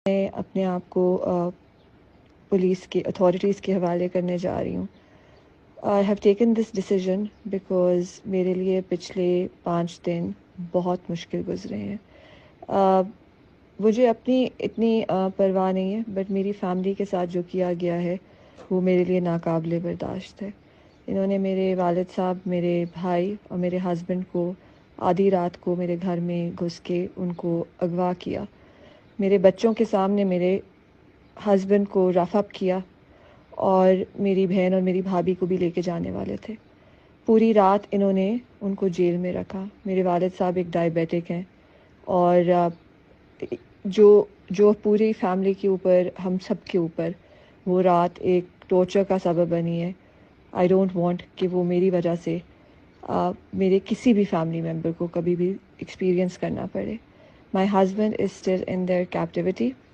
میں اپنے آپ کو پولیس کی اتھارٹیز کے حوالے کرنے جا رہی ہوں. I have taken this decision because میرے لیے پچھلے 5 دن بہت مشکل گزرے ہیں. مجھے اپنی اتنی پرواہ نہیں ہے، بٹ میری فیملی کے ساتھ جو کیا گیا ہے وہ میرے لیے ناقابل برداشت ہے. انہوں نے میرے والد صاحب، میرے بھائی اور میرے ہسبینڈ کو آدھی رات کو میرے گھر میں گھس کے ان کو اغوا کیا. میرے بچوں کے سامنے میرے ہسبینڈ کو رف اپ کیا اور میری بہن اور میری بھابھی کو بھی لے کے جانے والے تھے. پوری رات انہوں نے ان کو جیل میں رکھا. میرے والد صاحب ایک ڈائبیٹک ہیں اور جو پوری فیملی کے اوپر، ہم سب کے اوپر وہ رات ایک ٹارچر کا سبب بنی ہے. آئی ڈونٹ وانٹ کہ وہ میری وجہ سے میرے کسی بھی فیملی ممبر کو کبھی بھی ایکسپیرئنس کرنا پڑے. My husband is still in their captivity.